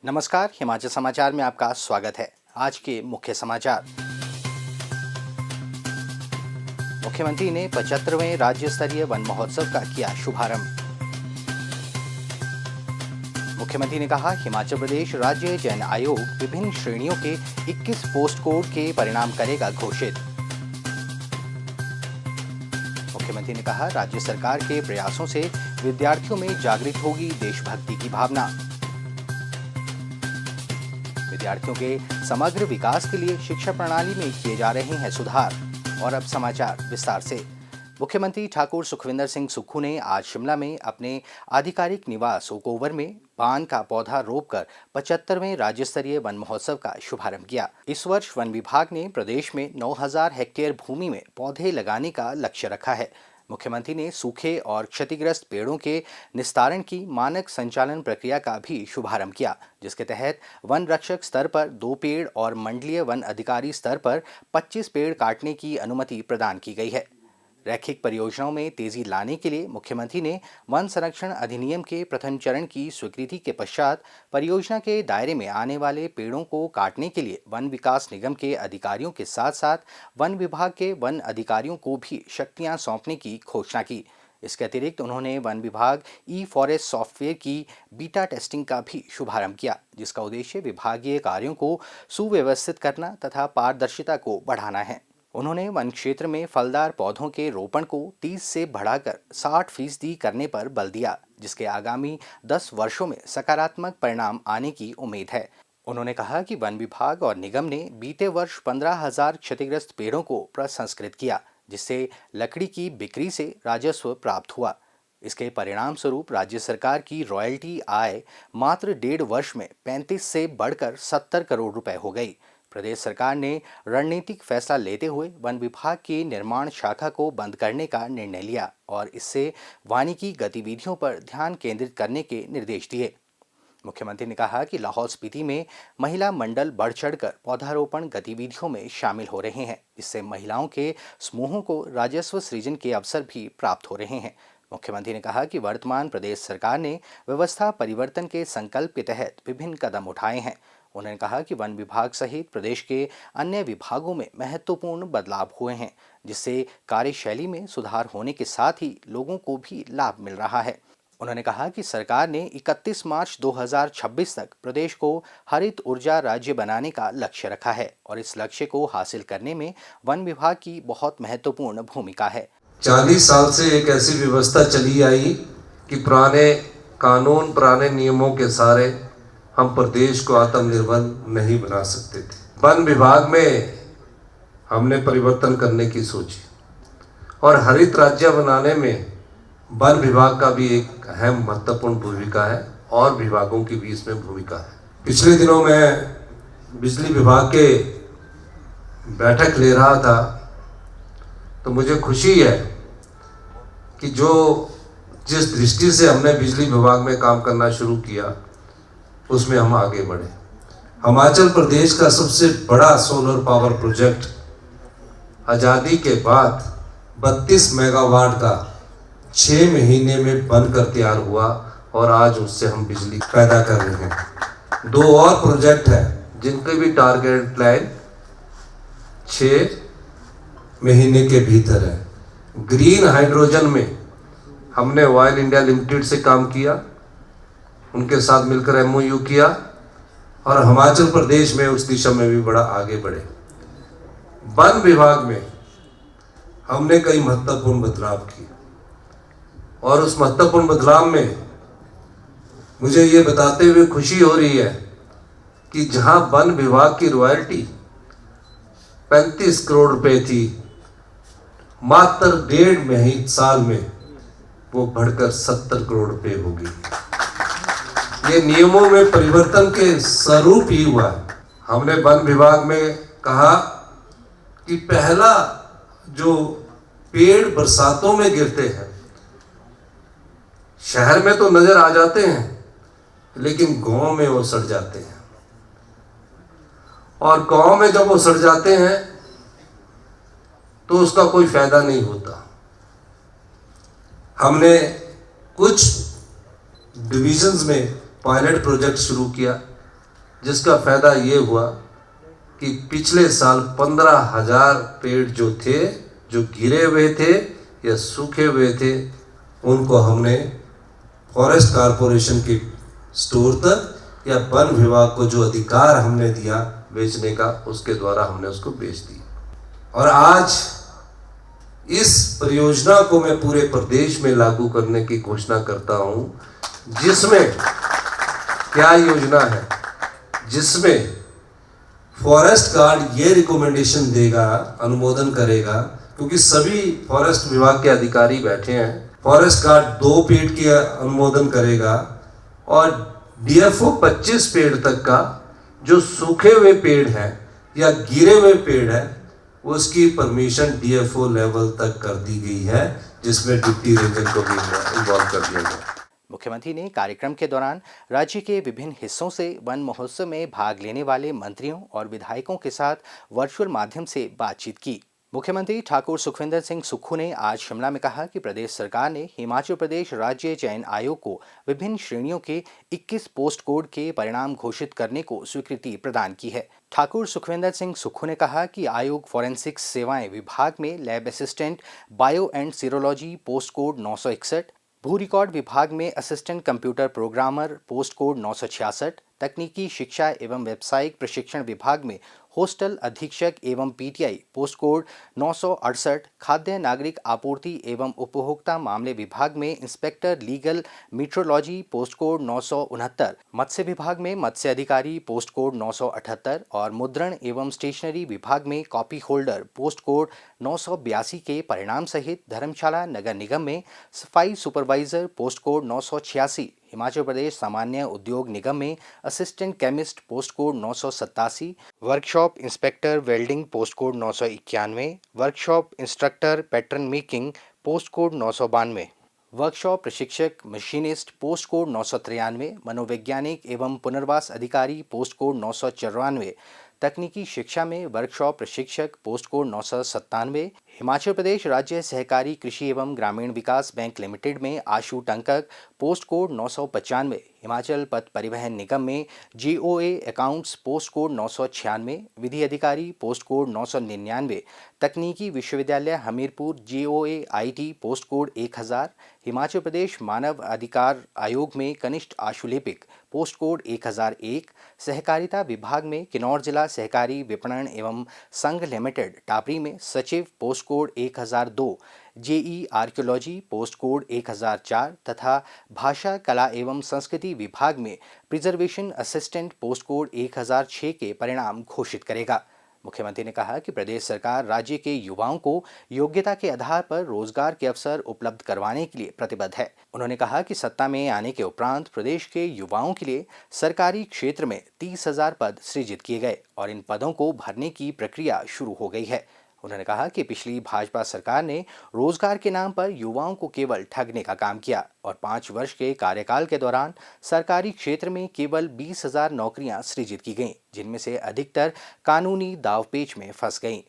नमस्कार, हिमाचल समाचार में आपका स्वागत है। आज के मुख्य समाचार। मुख्यमंत्री ने 75वें राज्य स्तरीय वन महोत्सव का किया शुभारंभ। मुख्यमंत्री ने कहा, हिमाचल प्रदेश राज्य चयन आयोग विभिन्न श्रेणियों के 21 पोस्ट कोड के परिणाम करेगा घोषित। मुख्यमंत्री ने कहा, राज्य सरकार के प्रयासों से विद्यार्थियों में जागृत होगी देशभक्ति की भावना। विद्यार्थियों के समग्र विकास के लिए शिक्षा प्रणाली में किए जा रहे हैं सुधार। और अब समाचार विस्तार से। मुख्यमंत्री ठाकुर सुखविंदर सिंह सुक्खू ने आज शिमला में अपने आधिकारिक निवास ओक ओवर में पान का पौधा रोपकर 75वें राज्य स्तरीय वन महोत्सव का शुभारंभ किया। इस वर्ष वन विभाग ने प्रदेश में 9000 हेक्टेयर भूमि में पौधे लगाने का लक्ष्य रखा है। मुख्यमंत्री ने सूखे और क्षतिग्रस्त पेड़ों के निस्तारण की मानक संचालन प्रक्रिया का भी शुभारंभ किया, जिसके तहत वन रक्षक स्तर पर 2 पेड़ और मंडलीय वन अधिकारी स्तर पर 25 पेड़ काटने की अनुमति प्रदान की गई है। रैखिक परियोजनाओं में तेजी लाने के लिए मुख्यमंत्री ने वन संरक्षण अधिनियम के प्रथम चरण की स्वीकृति के पश्चात परियोजना के दायरे में आने वाले पेड़ों को काटने के लिए वन विकास निगम के अधिकारियों के साथ साथ वन विभाग के वन अधिकारियों को भी शक्तियां सौंपने की घोषणा की। इसके अतिरिक्त उन्होंने वन विभाग ई-फॉरेस्ट सॉफ्टवेयर की बीटा टेस्टिंग का भी शुभारंभ किया, जिसका उद्देश्य विभागीय कार्यों को सुव्यवस्थित करना तथा पारदर्शिता को बढ़ाना है। उन्होंने वन क्षेत्र में फलदार पौधों के रोपण को 30 से बढ़ाकर 60% करने पर बल दिया, जिसके आगामी 10 वर्षों में सकारात्मक परिणाम आने की उम्मीद है। उन्होंने कहा कि वन विभाग और निगम ने बीते वर्ष 15,000 क्षतिग्रस्त पेड़ों को प्रसंस्कृत किया, जिससे लकड़ी की बिक्री से राजस्व प्राप्त हुआ। इसके परिणाम स्वरूप राज्य सरकार की रॉयल्टी आय मात्र 1.5 वर्ष में 35 से बढ़कर 70 करोड़ रुपए हो गई। प्रदेश सरकार ने रणनीतिक फैसला लेते हुए वन विभाग की निर्माण शाखा को बंद करने का निर्णय लिया और इससे वानिकी गतिविधियों पर ध्यान केंद्रित करने के निर्देश दिए। मुख्यमंत्री ने कहा कि लाहौल स्पीति में महिला मंडल बढ़ चढ़कर पौधारोपण गतिविधियों में शामिल हो रहे हैं, इससे महिलाओं के समूहों को राजस्व सृजन के अवसर भी प्राप्त हो रहे हैं। मुख्यमंत्री ने कहा कि वर्तमान प्रदेश सरकार ने व्यवस्था परिवर्तन के संकल्प के तहत विभिन्न कदम उठाए हैं। उन्होंने कहा कि वन विभाग सहित प्रदेश के अन्य विभागों में महत्वपूर्ण बदलाव हुए हैं, जिससे कार्यशैली में सुधार होने के साथ ही लोगों को भी लाभ मिल रहा है। उन्होंने कहा कि सरकार ने 31 मार्च 2026 तक प्रदेश को हरित ऊर्जा राज्य बनाने का लक्ष्य रखा है और इस लक्ष्य को हासिल करने में वन विभाग की बहुत महत्वपूर्ण भूमिका है। 40 साल से एक ऐसी व्यवस्था चली आई कि पुराने कानून, पुराने नियमों के सहारे हम प्रदेश को आत्मनिर्भर नहीं बना सकते थे। वन विभाग में हमने परिवर्तन करने की सोची और हरित राज्य बनाने में वन विभाग का भी एक अहम महत्वपूर्ण भूमिका है और विभागों की भी इसमें भूमिका है। पिछले दिनों मैं बिजली विभाग के बैठक ले रहा था तो मुझे खुशी है कि जिस दृष्टि से हमने बिजली विभाग में काम करना शुरू किया उसमें हम आगे बढ़े। हिमाचल प्रदेश का सबसे बड़ा सोलर पावर प्रोजेक्ट आज़ादी के बाद 32 मेगावाट का 6 महीने में बनकर तैयार हुआ और आज उससे हम बिजली पैदा कर रहे हैं। 2 और प्रोजेक्ट हैं जिनके भी टारगेट लाइन 6 महीने के भीतर है। ग्रीन हाइड्रोजन में हमने ऑयल इंडिया लिमिटेड से काम किया, उनके साथ मिलकर MOU किया और हिमाचल प्रदेश में उस दिशा में भी बड़ा आगे बढ़े। वन विभाग में हमने कई महत्वपूर्ण बदलाव किए और उस महत्वपूर्ण बदलाव में मुझे ये बताते हुए खुशी हो रही है कि जहां वन विभाग की रॉयल्टी 35 करोड़ रुपए थी, मात्र 1.5 साल में वो बढ़कर 70 करोड़ रुपए हो गई। ये नियमों में परिवर्तन के स्वरूप ही हुआ है। हमने वन विभाग में कहा कि पहला जो पेड़ बरसातों में गिरते हैं, शहर में तो नजर आ जाते हैं लेकिन गांव में वो सड़ जाते हैं और गांव में जब वो सड़ जाते हैं तो उसका कोई फायदा नहीं होता। हमने कुछ डिविजन्स में पायलट प्रोजेक्ट शुरू किया जिसका फायदा ये हुआ कि पिछले साल 15,000 पेड़ जो थे, जो गिरे हुए थे या सूखे हुए थे, उनको हमने फॉरेस्ट कारपोरेशन के स्टोर तक या वन विभाग को जो अधिकार हमने दिया बेचने का, उसके द्वारा हमने उसको बेच दिया। और आज इस परियोजना को मैं पूरे प्रदेश में लागू करने की घोषणा करता हूं, जिसमें क्या योजना है, जिसमें फॉरेस्ट गार्ड ये रिकमेंडेशन देगा, अनुमोदन करेगा, क्योंकि सभी फॉरेस्ट विभाग के अधिकारी बैठे हैं। फॉरेस्ट गार्ड 2 पेड़ की अनुमोदन करेगा और डीएफओ 25 पेड़ तक का, जो सूखे हुए पेड़ हैं या गिरे हुए पेड़ है, उसकी परमिशन डीएफओ लेवल तक कर दी गई है, जिसमें डिप्टी रेंजर को भी इन्वॉल्व कर दिया गया। मुख्यमंत्री ने कार्यक्रम के दौरान राज्य के विभिन्न हिस्सों से वन महोत्सव में भाग लेने वाले मंत्रियों और विधायकों के साथ वर्चुअल माध्यम से बातचीत की। मुख्यमंत्री ठाकुर सुखविंदर सिंह सुक्खू ने आज शिमला में कहा कि प्रदेश सरकार ने हिमाचल प्रदेश राज्य चयन आयोग को विभिन्न श्रेणियों के 21 पोस्ट कोड के परिणाम घोषित करने को स्वीकृति प्रदान की है। ठाकुर सुखविंदर सिंह सुक्खू ने कहा कि आयोग फॉरेंसिक्स सेवाएं विभाग में lab assistant bio and serology post code 961, भू रिकॉर्ड विभाग में assistant computer programmer post code 966, तकनीकी शिक्षा एवं व्यावसायिक प्रशिक्षण विभाग में हॉस्टल अधीक्षक एवं पीटीआई पोस्ट कोड 968, खाद्य नागरिक आपूर्ति एवं उपभोक्ता मामले विभाग में इंस्पेक्टर लीगल मीट्रोलॉजी पोस्ट कोड 969, मत्स्य विभाग में मत्स्य अधिकारी पोस्ट कोड 978 और मुद्रण एवं स्टेशनरी विभाग में कॉपी होल्डर पोस्ट कोड 982 के परिणाम सहित धर्मशाला नगर निगम में सफाई supervisor post code 986, Himachal Pradesh सामान्य उद्योग निगम में assistant chemist post code 987, workshop inspector welding post code 991, workshop instructor pattern making post code 992, workshop प्रशिक्षक मशीनिस्ट पोस्ट कोड 993, मनोवैज्ञानिक एवं पुनर्वास अधिकारी पोस्ट कोड 994, तकनीकी शिक्षा में वर्कशॉप प्रशिक्षक पोस्ट कोड 997, हिमाचल प्रदेश राज्य सहकारी कृषि एवं ग्रामीण विकास बैंक लिमिटेड में आशु टंकक पोस्ट कोड 995, हिमाचल पथ परिवहन निगम में जीओए अकाउंट्स पोस्ट कोड 996, विधि अधिकारी पोस्ट कोड 999, तकनीकी विश्वविद्यालय Hamirpur GOA IT post code 1000, Himachal Pradesh मानव अधिकार आयोग में कनिष्ठ आशुलिपिक पोस्ट कोड 1001, सहकारिता विभाग में किन्नौर जिला सहकारी विपणन एवं संघ लिमिटेड टापरी में सचिव post code 1002, JE archaeology post code 1004 तथा भाषा कला एवं संस्कृति विभाग में प्रिजर्वेशन असिस्टेंट पोस्ट कोड 1006 के परिणाम घोषित करेगा। मुख्यमंत्री ने कहा कि प्रदेश सरकार राज्य के युवाओं को योग्यता के आधार पर रोजगार के अवसर उपलब्ध करवाने के लिए प्रतिबद्ध है। उन्होंने कहा कि सत्ता में आने के उपरांत प्रदेश के युवाओं के लिए सरकारी क्षेत्र में 30,000 पद सृजित किए गए और इन पदों को भरने की प्रक्रिया शुरू हो गई है। उन्होंने कहा कि पिछली भाजपा सरकार ने रोजगार के नाम पर युवाओं को केवल ठगने का काम किया और 5 वर्ष के कार्यकाल के दौरान सरकारी क्षेत्र में केवल 20,000 नौकरियां सृजित की गईं, जिनमें से अधिकतर कानूनी दावपेच में फंस गईं।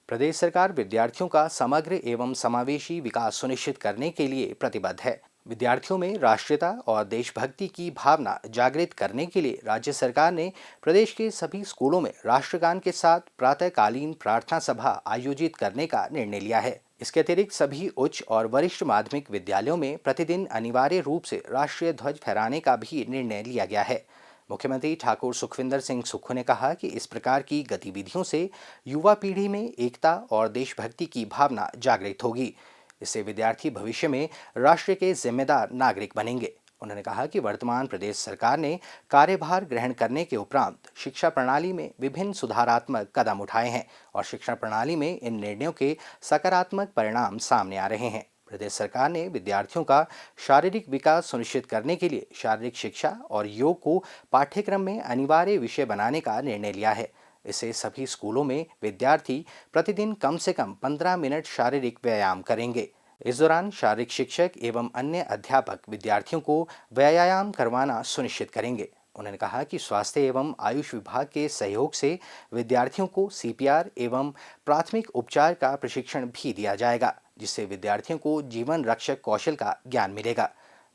प्रदेश सरकार विद्यार्थियों का समग्र एवं समावेशी विकास सुनिश्चित करने के लिए प्रतिबद्ध है। विद्यार्थियों में राष्ट्रीयता और देशभक्ति की भावना जागृत करने के लिए राज्य सरकार ने प्रदेश के सभी स्कूलों में राष्ट्रगान के साथ प्रातःकालीन प्रार्थना सभा आयोजित करने का निर्णय लिया है। इसके अतिरिक्त सभी उच्च और वरिष्ठ माध्यमिक विद्यालयों में प्रतिदिन अनिवार्य रूप से राष्ट्रीय ध्वज फहराने का भी निर्णय लिया गया है। मुख्यमंत्री ठाकुर सुखविंदर सिंह सुक्खू ने कहा कि इस प्रकार की गतिविधियों से युवा पीढ़ी में एकता और देशभक्ति की भावना जागृत होगी। इससे विद्यार्थी भविष्य में राष्ट्र के जिम्मेदार नागरिक बनेंगे। उन्होंने कहा कि वर्तमान प्रदेश सरकार ने कार्यभार ग्रहण करने के उपरांत शिक्षा प्रणाली में विभिन्न सुधारात्मक कदम उठाए हैं और शिक्षा प्रणाली में इन निर्णयों के सकारात्मक परिणाम सामने आ रहे हैं। प्रदेश सरकार ने विद्यार्थियों का शारीरिक विकास सुनिश्चित करने के लिए शारीरिक शिक्षा और योग को पाठ्यक्रम में अनिवार्य विषय बनाने का निर्णय लिया है। इससे सभी स्कूलों में विद्यार्थी प्रतिदिन कम से कम 15 मिनट शारीरिक व्यायाम करेंगे। इस दौरान शारीरिक शिक्षक एवं अन्य अध्यापक विद्यार्थियों को व्यायाम करवाना सुनिश्चित करेंगे। उन्होंने कहा कि स्वास्थ्य एवं आयुष विभाग के सहयोग से विद्यार्थियों को सीपीआर एवं प्राथमिक उपचार का प्रशिक्षण भी दिया जाएगा, जिससे विद्यार्थियों को जीवन रक्षक कौशल का ज्ञान मिलेगा।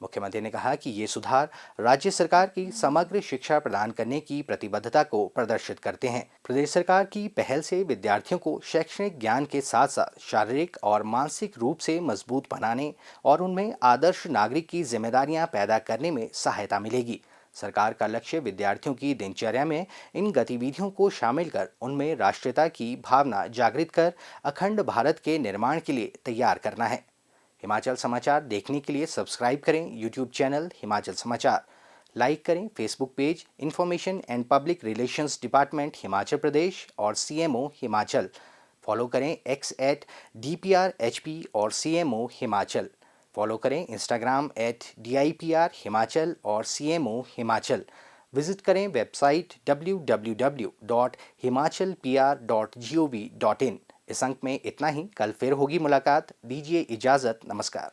मुख्यमंत्री ने कहा कि ये सुधार राज्य सरकार की समग्र शिक्षा प्रदान करने की प्रतिबद्धता को प्रदर्शित करते हैं। प्रदेश सरकार की पहल से विद्यार्थियों को शैक्षणिक ज्ञान के साथ साथ शारीरिक और मानसिक रूप से मजबूत बनाने और उनमें आदर्श नागरिक की जिम्मेदारियां पैदा करने में सहायता मिलेगी। सरकार का लक्ष्य विद्यार्थियों की दिनचर्या में इन गतिविधियों को शामिल कर उनमें राष्ट्रीयता की भावना जागृत कर अखंड भारत के निर्माण के लिए तैयार करना है। हिमाचल समाचार देखने के लिए सब्सक्राइब करें यूट्यूब चैनल हिमाचल समाचार, लाइक करें Facebook page information and public relations department Himachal Pradesh और CMO हिमाचल, फॉलो करें x@DPRHP और CMO हिमाचल, फॉलो करें इंस्टाग्राम @DIPR हिमाचल और CMO हिमाचल, विजिट करें वेबसाइट www.himachalpr.gov.in। इस अंक में इतना ही, कल फिर होगी मुलाकात। दीजिए इजाजत, नमस्कार।